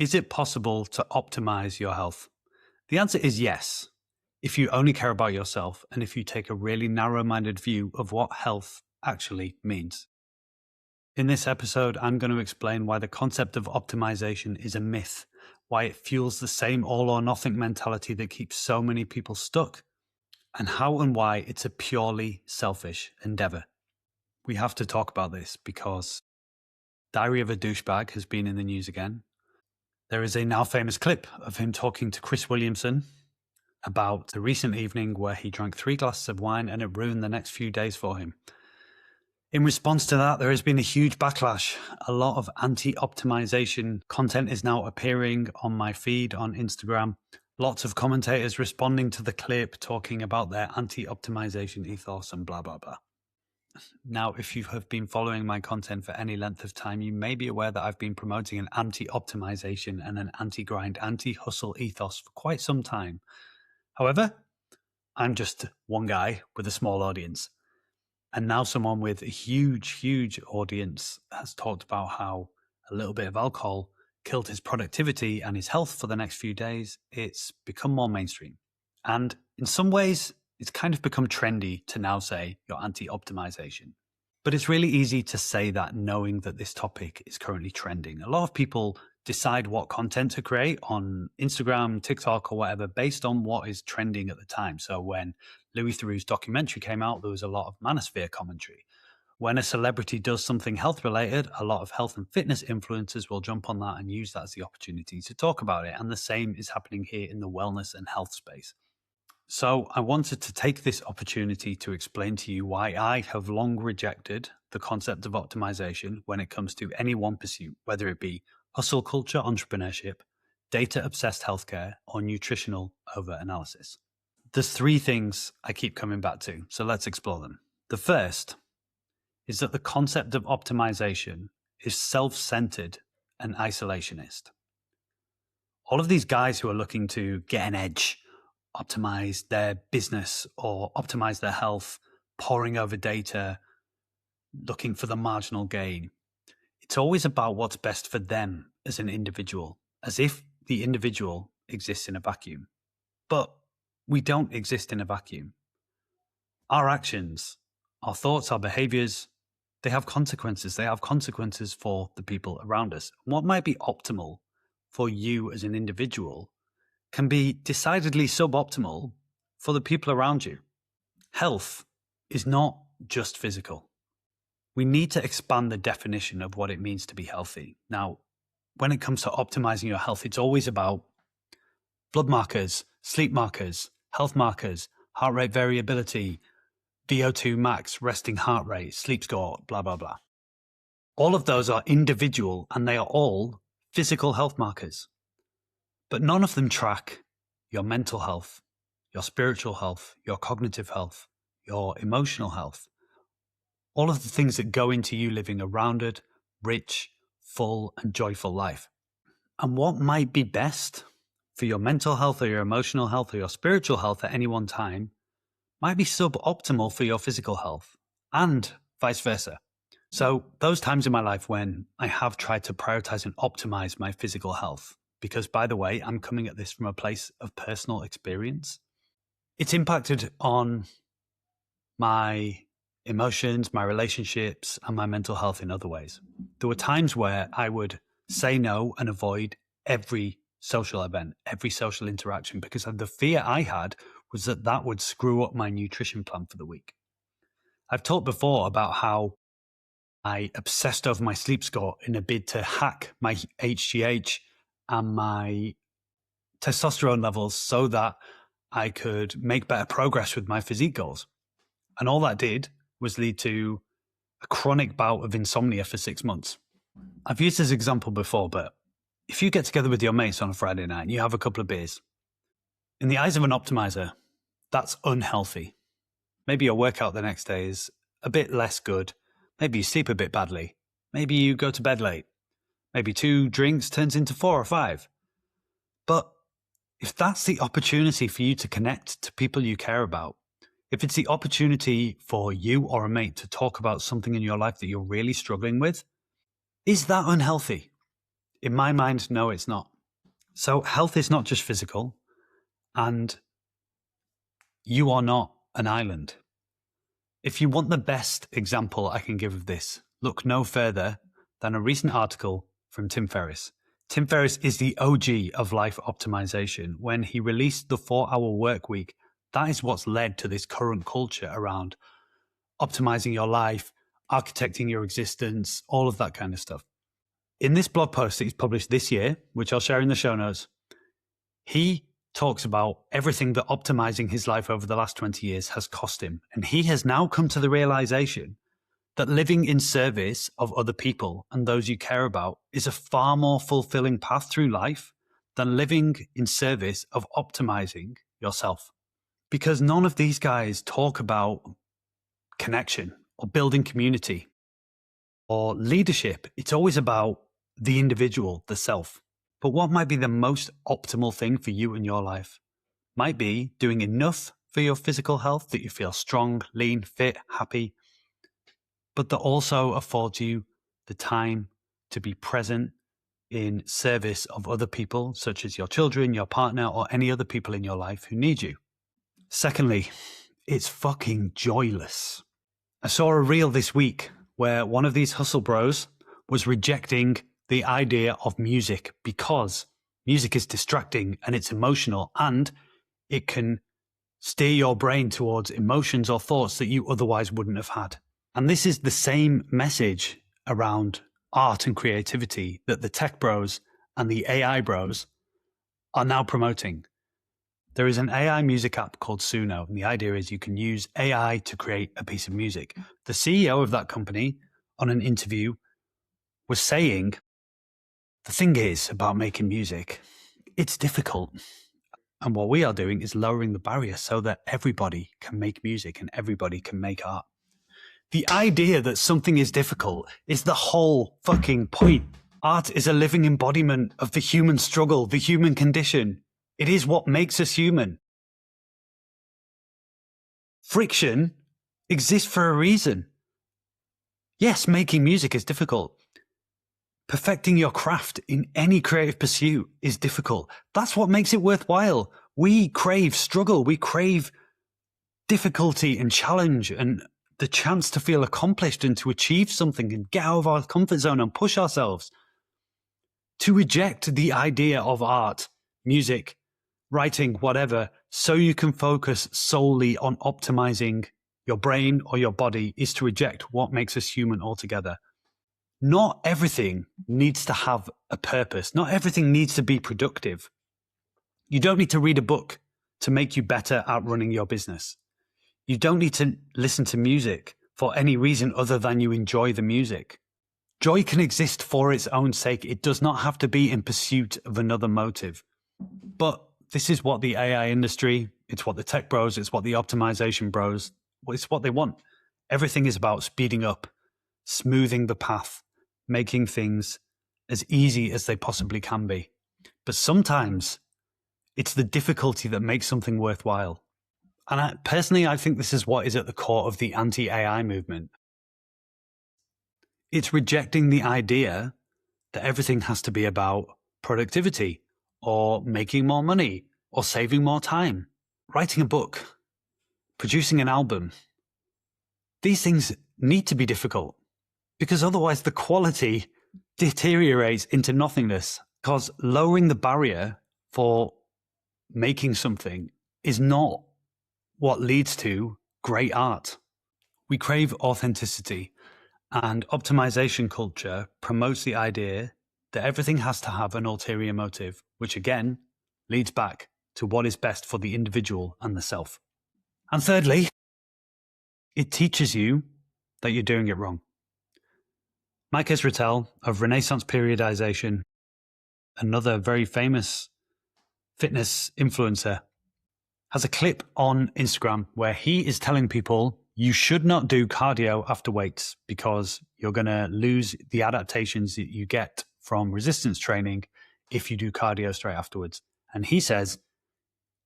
Is it possible to optimize your health? The answer is yes, if you only care about yourself and if you take a really narrow-minded view of what health actually means. In this episode, I'm going to explain why the concept of optimization is a myth, why it fuels the same all-or-nothing mentality that keeps so many people stuck, and how and why it's a purely selfish endeavor. We have to talk about this because Diary of a Douchebag has been in the news again. There is a now famous clip of him talking to Chris Williamson about the recent evening where he drank 3 glasses of wine and it ruined the next few days for him. In response to that, there has been a huge backlash. A lot of anti-optimization content is now appearing on my feed on Instagram. Lots of commentators responding to the clip, talking about their anti-optimization ethos and blah, blah, blah. Now, if you have been following my content for any length of time, you may be aware that I've been promoting an anti-optimization and an anti-grind, anti-hustle ethos for quite some time. However, I'm just one guy with a small audience. And now someone with a huge, huge audience has talked about how a little bit of alcohol killed his productivity and his health for the next few days. It's become more mainstream. And in some ways, it's kind of become trendy to now say you're anti-optimization. But it's really easy to say that knowing that this topic is currently trending. A lot of people decide what content to create on Instagram, TikTok, or whatever based on what is trending at the time. So when Louis Theroux's documentary came out, there was a lot of manosphere commentary. When a celebrity does something health related, a lot of health and fitness influencers will jump on that and use that as the opportunity to talk about it. And the same is happening here in the wellness and health space. So I wanted to take this opportunity to explain to you why I have long rejected the concept of optimization when it comes to any one pursuit, whether it be hustle culture entrepreneurship, data-obsessed healthcare, or nutritional over-analysis. There's 3 things I keep coming back to, so let's explore them. The first is that the concept of optimization is self-centered and isolationist. All of these guys who are looking to get an edge, optimize their business or optimize their health, poring over data, looking for the marginal gain. It's always about what's best for them as an individual, as if the individual exists in a vacuum. But we don't exist in a vacuum. Our actions, our thoughts, our behaviors, they have consequences. They have consequences for the people around us. What might be optimal for you as an individual can be decidedly suboptimal for the people around you. Health is not just physical. We need to expand the definition of what it means to be healthy. Now, when it comes to optimizing your health, it's always about blood markers, sleep markers, health markers, heart rate variability, VO2 max, resting heart rate, sleep score, blah, blah, blah. All of those are individual and they are all physical health markers. But none of them track your mental health, your spiritual health, your cognitive health, your emotional health. All of the things that go into you living a rounded, rich, full, and joyful life. And what might be best for your mental health or your emotional health or your spiritual health at any one time might be suboptimal for your physical health and vice versa. So those times in my life when I have tried to prioritize and optimize my physical health, because by the way, I'm coming at this from a place of personal experience, it's impacted on my emotions, my relationships, and my mental health in other ways. There were times where I would say no and avoid every social event, every social interaction, because the fear I had was that that would screw up my nutrition plan for the week. I've talked before about how I obsessed over my sleep score in a bid to hack my HGH and my testosterone levels so that I could make better progress with my physique goals. And all that did was lead to a chronic bout of insomnia for 6 months. I've used this example before, but if you get together with your mates on a Friday night and you have a couple of beers, in the eyes of an optimizer, that's unhealthy. Maybe your workout the next day is a bit less good. Maybe you sleep a bit badly. Maybe you go to bed late. Maybe 2 drinks turns into 4 or 5. But if that's the opportunity for you to connect to people you care about, if it's the opportunity for you or a mate to talk about something in your life that you're really struggling with, is that unhealthy? In my mind, no, it's not. So health is not just physical, and you are not an island. If you want the best example I can give of this, look no further than a recent article from Tim Ferriss. Tim Ferriss is the OG of life optimization. When he released the 4-hour work week, that is what's led to this current culture around optimizing your life, architecting your existence, all of that kind of stuff. In this blog post that he's published this year, which I'll share in the show notes, he talks about everything that optimizing his life over the last 20 years has cost him. And he has now come to the realization that living in service of other people and those you care about is a far more fulfilling path through life than living in service of optimizing yourself. Because none of these guys talk about connection or building community or leadership. It's always about the individual, the self. But what might be the most optimal thing for you in your life? Might be doing enough for your physical health that you feel strong, lean, fit, happy, but that also affords you the time to be present in service of other people, such as your children, your partner, or any other people in your life who need you. Secondly, it's fucking joyless. I saw a reel this week where one of these hustle bros was rejecting the idea of music because music is distracting and it's emotional and it can steer your brain towards emotions or thoughts that you otherwise wouldn't have had. And this is the same message around art and creativity that the tech bros and the AI bros are now promoting. There is an AI music app called Suno, and the idea is you can use AI to create a piece of music. The CEO of that company, on an interview, was saying, the thing is about making music, it's difficult. And what we are doing is lowering the barrier so that everybody can make music and everybody can make art. The idea that something is difficult is the whole fucking point. Art is a living embodiment of the human struggle, the human condition. It is what makes us human. Friction exists for a reason. Yes, making music is difficult. Perfecting your craft in any creative pursuit is difficult. That's what makes it worthwhile. We crave struggle. We crave difficulty and challenge and the chance to feel accomplished and to achieve something and get out of our comfort zone and push ourselves. To reject the idea of art, music, writing, whatever, so you can focus solely on optimizing your brain or your body is to reject what makes us human altogether. Not everything needs to have a purpose. Not everything needs to be productive. You don't need to read a book to make you better at running your business. You don't need to listen to music for any reason other than you enjoy the music. Joy can exist for its own sake. It does not have to be in pursuit of another motive. But this is what the AI industry, it's what the tech bros, it's what the optimization bros, it's what they want. Everything is about speeding up, smoothing the path, making things as easy as they possibly can be. But sometimes it's the difficulty that makes something worthwhile. And I think this is what is at the core of the anti-AI movement. It's rejecting the idea that everything has to be about productivity or making more money or saving more time. Writing a book, producing an album, these things need to be difficult because otherwise the quality deteriorates into nothingness, because lowering the barrier for making something is not what leads to great art. We crave authenticity, and optimization culture promotes the idea that everything has to have an ulterior motive, which again leads back to what is best for the individual and the self. And thirdly, it teaches you that you're doing it wrong. Mike Israetel of Renaissance Periodization, another very famous fitness influencer, has a clip on Instagram where he is telling people you should not do cardio after weights because you're going to lose the adaptations that you get from resistance training if you do cardio straight afterwards. And he says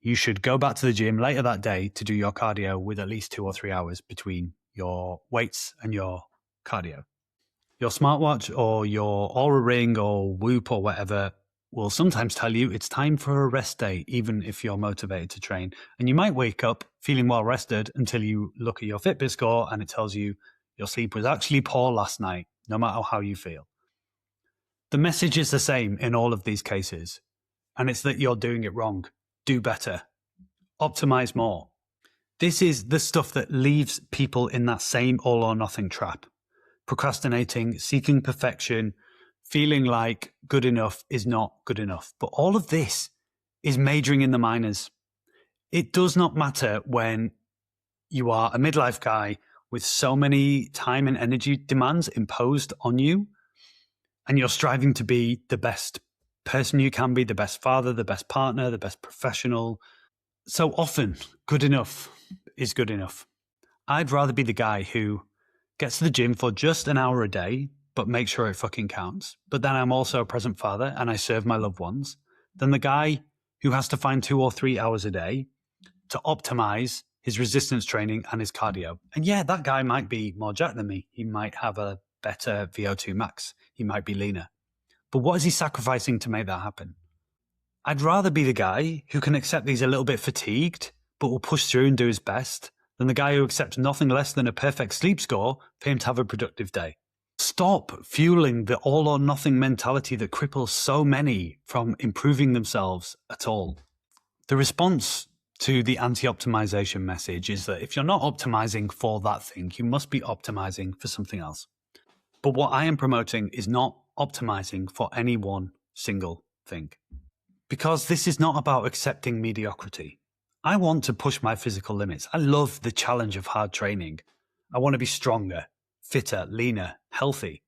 you should go back to the gym later that day to do your cardio with at least 2 or 3 hours between your weights and your cardio. Your smartwatch or your Aura Ring or Whoop or whatever will sometimes tell you it's time for a rest day, even if you're motivated to train. And you might wake up feeling well rested until you look at your Fitbit score and it tells you your sleep was actually poor last night, no matter how you feel. The message is the same in all of these cases, and it's that you're doing it wrong. Do better. Optimize more. This is the stuff that leaves people in that same all or nothing trap. Procrastinating, seeking perfection, feeling like good enough is not good enough. But all of this is majoring in the minors. It does not matter when you are a midlife guy with so many time and energy demands imposed on you, and you're striving to be the best person you can be, the best father, the best partner, the best professional. So often, good enough is good enough. I'd rather be the guy who gets to the gym for just an hour a day, but make sure it fucking counts. But then I'm also a present father and I serve my loved ones, than the guy who has to find 2 or 3 hours a day to optimize his resistance training and his cardio. And yeah, that guy might be more jacked than me. He might have a better VO2 max. He might be leaner. But what is he sacrificing to make that happen? I'd rather be the guy who can accept that he's a little bit fatigued, but will push through and do his best, than the guy who accepts nothing less than a perfect sleep score for him to have a productive day. Stop fueling the all or nothing mentality that cripples so many from improving themselves at all. The response to the anti-optimization message is that if you're not optimizing for that thing, you must be optimizing for something else. But what I am promoting is not optimizing for any one single thing. Because this is not about accepting mediocrity. I want to push my physical limits. I love the challenge of hard training. I want to be stronger, fitter, leaner, healthy.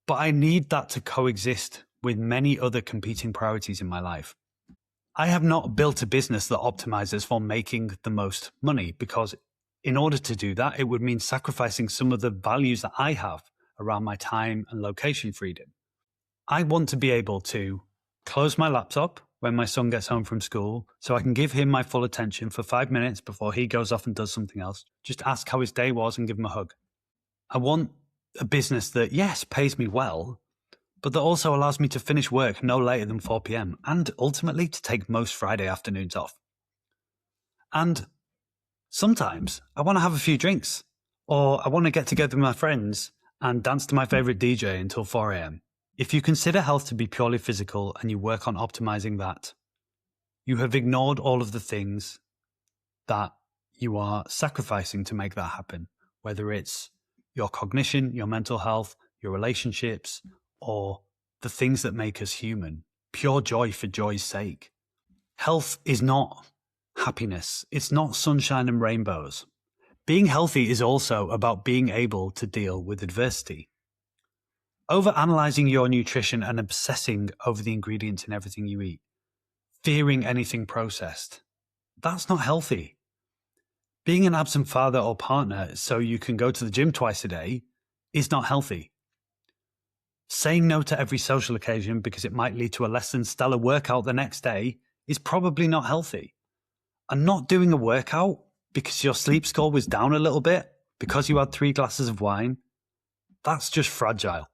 But I need that to coexist with many other competing priorities in my life. I have not built a business that optimizes for making the most money, because in order to do that, it would mean sacrificing some of the values that I have around my time and location freedom. I want to be able to close my laptop when my son gets home from school so I can give him my full attention for 5 minutes before he goes off and does something else. Just ask how his day was and give him a hug. I want a business that, yes, pays me well, but that also allows me to finish work no later than 4 p.m. and ultimately to take most Friday afternoons off. And sometimes I want to have a few drinks, or I want to get together with my friends and dance to my favorite DJ until 4 a.m. If you consider health to be purely physical and you work on optimizing that, you have ignored all of the things that you are sacrificing to make that happen, whether it's your cognition, your mental health, your relationships, or the things that make us human. Pure joy for joy's sake. Health is not happiness. It's not sunshine and rainbows. Being healthy is also about being able to deal with adversity. Overanalyzing your nutrition and obsessing over the ingredients in everything you eat, fearing anything processed, that's not healthy. Being an absent father or partner so you can go to the gym twice a day is not healthy. Saying no to every social occasion because it might lead to a less than stellar workout the next day is probably not healthy. And not doing a workout because your sleep score was down a little bit because you had 3 glasses of wine, that's just fragile.